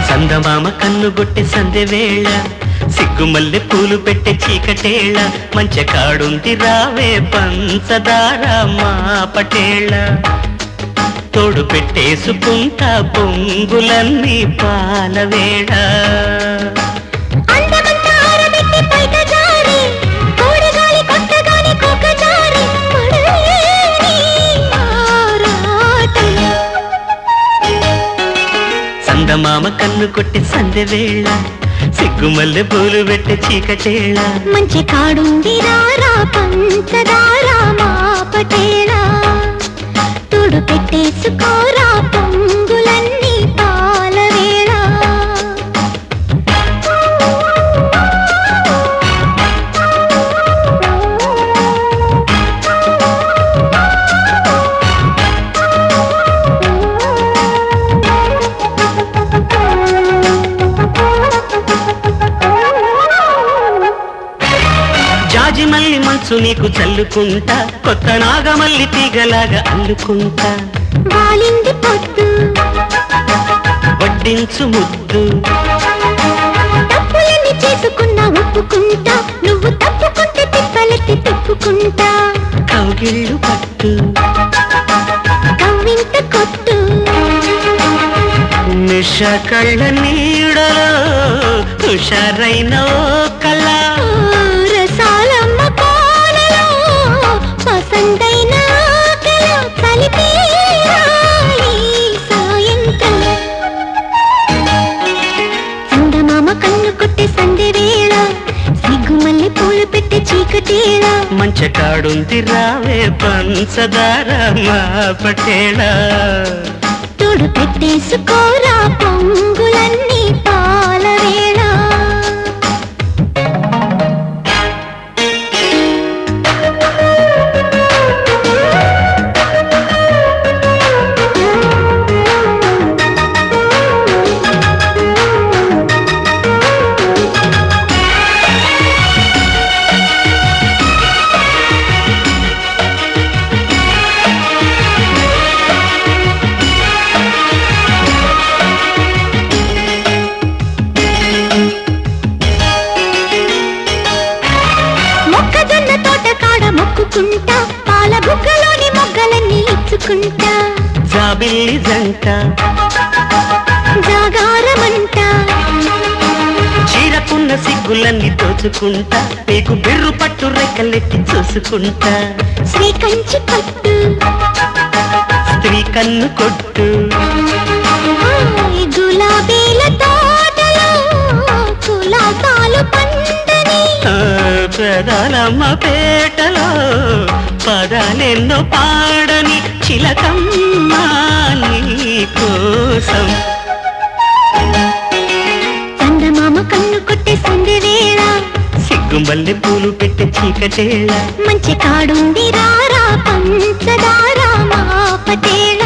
చందమామ కన్నుగొట్టె సందె వేళ సిగ్గుమల్లె పూలు పెట్టే చీకటేళ మంచె కాడుంది రావే పంచదార మా పటేళ తోడు పెట్టేసుకుంటా పొంగులన్నీ పాలవేళ చందమామ కన్ను కొట్టి సందె వేళ సిగ్గుమల్లె పూలు పెట్టే చీకటేళ మంచి కాడుంది రారా పంచదార మా పటేళ తోడు పెట్టేసుకోరా పొంగులన్నీ పాలవేళ జాజి మల్లి మంచు నీకు చల్లుకుంటా కొత్త నాగమల్లి తీగలాగా అల్లుకుంటా వాలింది పొద్దు వడ్డించు ముద్దు తప్పులన్నీ చేసుకున్నా ఒప్పుకుంటా నువ్వు తప్పుకుంటే తిప్పలెత్తి తిప్పుకుంటా కౌగిళ్ళు పట్టు కవ్వింత కొట్టు నిష కళ్ళ నీడలో హుషారైన ఓ కళ రసాలమ్మ పాలలో పసందైన కళ కలిపి సాయంత్రం చందమామ కన్ను కొట్టే సందె వేళ సిగ్గుమల్లి పూలు పెట్టే చీకటేళ మంచె కాడుంది రావే పంచదార మా పటేళ తోడు పెట్టేసుకోరా పొంగులన్నీ పాలవేళ మొక్కజొన్న తోట కాడ మొక్కుకుంటా పాల బుగ్గలోని మొగ్గలన్నీ ఇచ్చుకుంటా జాబిల్లి జంట జాగారమంట చీరకున్న సిగ్గులన్నీ దోచుకుంటా నీకు బిర్రు పట్టు రెక్కలెట్టి చూసుకుంటా శ్రీ కంచి పట్టు స్త్రీ కన్ను కొట్టు గులాబీల తోటలో కులాసాలు పండని పెదాలమ్మ పేటలో పదాలెన్నో పాడని చిలకమ్మ నీ కోసం చందమామ కన్ను కొట్టే సందె వేళ సిగ్గుమల్లె పూలు పెట్టే చీకటేళ మంచి కాడుంది రారా పంచదార మా పటేళ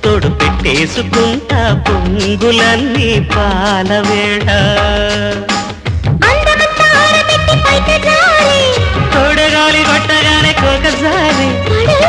తోడు పెట్టేసుకుంటా పొంగులన్నీ పాలవేళ అందమంతా ఆరబెట్టి పైట జారి తోడగాలి కొట్టగానే కోకసారి పడవ